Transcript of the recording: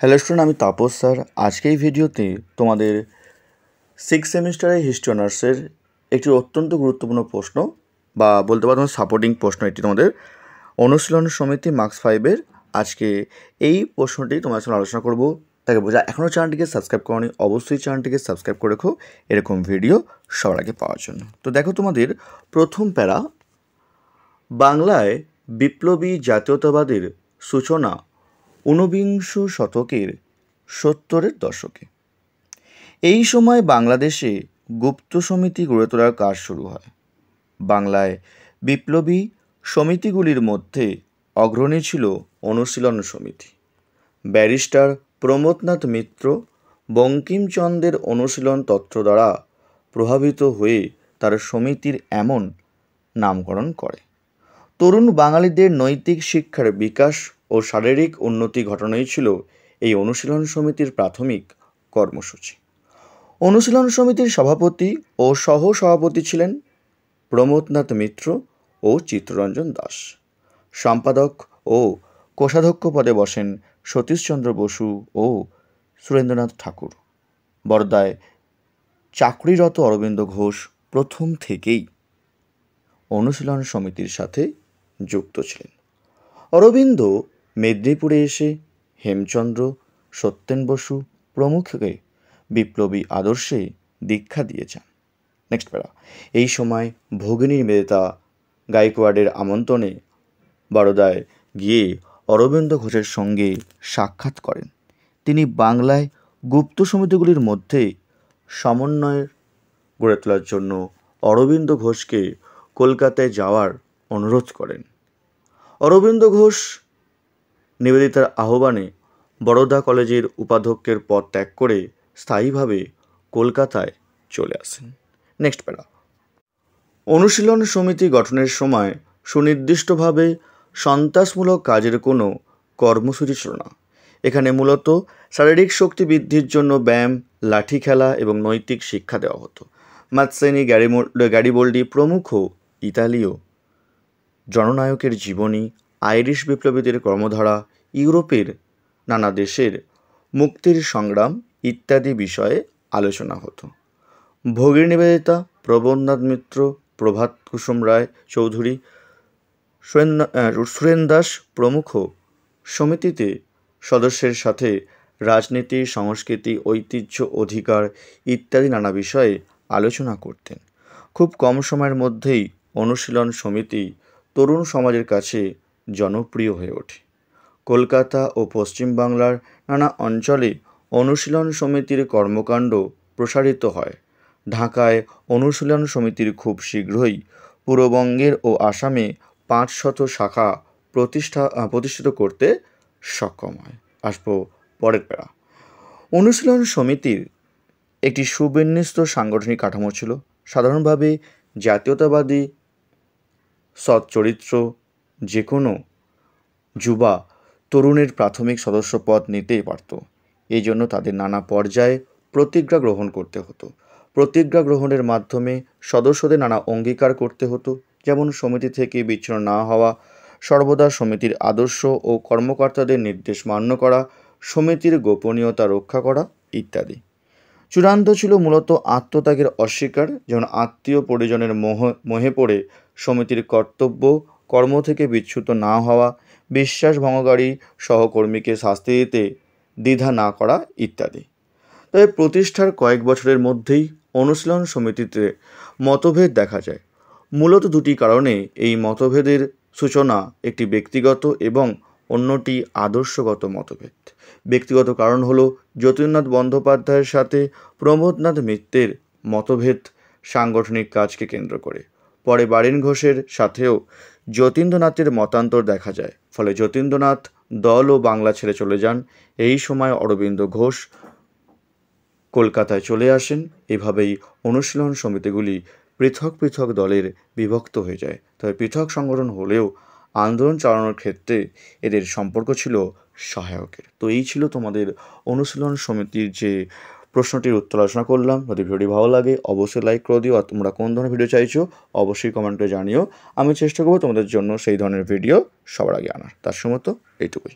Hello student, আমি Tapas sir. আজকে এই ভিডিওতে তোমাদের 6 সেমিস্টারের হিস্ট্রি অনার্সের একটি অত্যন্ত গুরুত্বপূর্ণ প্রশ্ন বা বলতে পারো তোমার সাপোর্টিং প্রশ্ন, এটি তোমাদের অনুশীলন সমিতি মার্কস 5-এর। আজকে এই প্রশ্নটি তোমার সঙ্গে আলোচনা করব। তাকে বোঝা এখনও চ্যানেলটিকে সাবস্ক্রাইব করোনি, অবশ্যই চ্যানেলটিকে সাবস্ক্রাইব করে রেখো এরকম ভিডিও সবার আগে পাওয়ার জন্য। তো দেখো, তোমাদের প্রথম প্যারা, বাংলায় বিপ্লবী জাতীয়তাবাদের সূচনা ঊনবিংশ শতকের 70-এর দশকে। এই সময় বাংলাদেশে গুপ্ত সমিতি গড়ে তোলার কাজ শুরু হয়। বাংলায় বিপ্লবী সমিতিগুলির মধ্যে অগ্রণী ছিল অনুশীলন সমিতি। ব্যারিস্টার প্রমথনাথ মিত্র বঙ্কিমচন্দ্রের অনুশীলন তত্ত্ব দ্বারা প্রভাবিত হয়ে তার সমিতির এমন নামকরণ করে। তরুণ বাঙালিদের নৈতিক শিক্ষার বিকাশ ও শারীরিক উন্নতি ঘটানোই ছিল এই অনুশীলন সমিতির প্রাথমিক কর্মসূচি। অনুশীলন সমিতির সভাপতি ও সহ-সভাপতি ছিলেন প্রমথনাথ মিত্র ও চিত্তরঞ্জন দাস। সম্পাদক ও কোষাধ্যক্ষ পদে বসেন সতীশচন্দ্র বসু ও সুরেন্দ্রনাথ ঠাকুর। বরদায় চাকরিরত অরবিন্দ ঘোষ প্রথম থেকেই অনুশীলন সমিতির সাথে যুক্ত ছিলেন। অরবিন্দ মেদিনীপুরে এসে হেমচন্দ্র, সত্যেন বসু প্রমুখকে বিপ্লবী আদর্শে দীক্ষা দিয়েছেন। নেক্সট প্যারা, এই সময় ভগিনী নিবেদিতা গায়কোয়াড়ের আমন্ত্রণে বরোদায় গিয়ে অরবিন্দ ঘোষের সঙ্গে সাক্ষাৎ করেন। তিনি বাংলায় গুপ্ত সমিতিগুলির মধ্যে সমন্বয় গড়ে তোলার জন্য অরবিন্দ ঘোষকে কলকাতায় যাওয়ার অনুরোধ করেন। অরবিন্দ ঘোষ নিবেদিতার আহ্বানে বরোদা কলেজের উপাধ্যক্ষের পদ ত্যাগ করে স্থায়ীভাবে কলকাতায় চলে আসেন। নেক্সট প্যারা, অনুশীলন সমিতি গঠনের সময় সুনির্দিষ্টভাবে সন্ত্রাসমূলক কাজের কোনো কর্মসূচি ছিল না। এখানে মূলত শারীরিক শক্তি বৃদ্ধির জন্য ব্যায়াম, লাঠি খেলা এবং নৈতিক শিক্ষা দেওয়া হতো। মাৎসেনি, গ্যারিবোল্ডি প্রমুখ ইতালীয় জননায়কের জীবনী, আইরিশ বিপ্লবীদের কর্মধারা, ইউরোপের নানা দেশের মুক্তির সংগ্রাম ইত্যাদি বিষয়ে আলোচনা হতো। ভগিনী নিবেদিতা, প্রবন্ধনাথ মিত্র, প্রভাত কুসুম রায় চৌধুরী, সুরেন দাস প্রমুখ সমিতিতে সদস্যের সাথে রাজনীতি, সংস্কৃতি, ঐতিহ্য, অধিকার ইত্যাদি নানা বিষয়ে আলোচনা করতেন। খুব কম সময়ের মধ্যেই অনুশীলন সমিতি তরুণ সমাজের কাছে জনপ্রিয় হয়ে ওঠে। কলকাতা ও পশ্চিমবাংলার নানা অঞ্চলে অনুশীলন সমিতির কর্মকাণ্ড প্রসারিত হয়। ঢাকায় অনুশীলন সমিতির খুব শীঘ্রই পূর্ববঙ্গের ও আসামে 500 শাখা প্রতিষ্ঠিত করতে সক্ষম হয়। আসবো পরের প্যারা। অনুশীলন সমিতির একটি সুবিন্যস্ত সাংগঠনিক কাঠামো ছিল। সাধারণভাবে জাতীয়তাবাদী সৎ চরিত্র যে কোনো যুবা তরুণের প্রাথমিক সদস্য পদ নিতেই পারত। এই জন্য তাদের নানা পর্যায়ে প্রতিজ্ঞা গ্রহণ করতে হতো। প্রতিজ্ঞা গ্রহণের মাধ্যমে সদস্যদের নানা অঙ্গীকার করতে হতো, যেমন সমিতি থেকে বিচ্ছিন্ন না হওয়া, সর্বদা সমিতির আদর্শ ও কর্মকর্তাদের নির্দেশ মান্য করা, সমিতির গোপনীয়তা রক্ষা করা ইত্যাদি। চূড়ান্ত ছিল মূলত আত্মত্যাগের অস্বীকার, যেমন আত্মীয় পরিজনের মোহে পড়ে সমিতির কর্ম থেকে বিচ্যুত না হওয়া, বিশ্বাস ভঙ্গকারী সহকর্মীকে শাস্তি দিতে দ্বিধা না করা ইত্যাদি। তবে প্রতিষ্ঠার কয়েক বছরের মধ্যেই অনুশীলন সমিতিতে মতভেদ দেখা যায়। মূলত দুটি কারণে এই মতভেদের সূচনা, একটি ব্যক্তিগত এবং অন্যটি আদর্শগত মতভেদ। ব্যক্তিগত কারণ হলো যতীন্দ্রনাথ বন্দ্যোপাধ্যায়ের সাথে প্রমথনাথ মিত্রের মতভেদ সাংগঠনিক কাজকে কেন্দ্র করে। পরে বারীন ঘোষের সাথেও যতীন্দ্রনাথের মতান্তর দেখা যায়, ফলে যতীন্দ্রনাথ দল ও বাংলা ছেড়ে চলে যান। এই সময় অরবিন্দ ঘোষ কলকাতায় চলে আসেন। এভাবেই অনুশীলন সমিতিগুলি পৃথক পৃথক দলের বিভক্ত হয়ে যায়। তবে পৃথক সংগঠন হলেও আন্দোলন চালানোর ক্ষেত্রে এদের সম্পর্ক ছিল সহায়কের। তো এই ছিল তোমাদের অনুশীলন সমিতির যে প্রশ্নটির উত্তর আলোচনা করলাম। যদি ভিডিওটি ভালো লাগে অবশ্যই লাইক করে দিও, আর তোমরা কোন ধরনের ভিডিও চাইছো অবশ্যই কমেন্ট করে জানিও। আমি চেষ্টা করবো তোমাদের জন্য সেই ধরনের ভিডিও সবার আগে আনার। তার সময় তো এইটুকুই।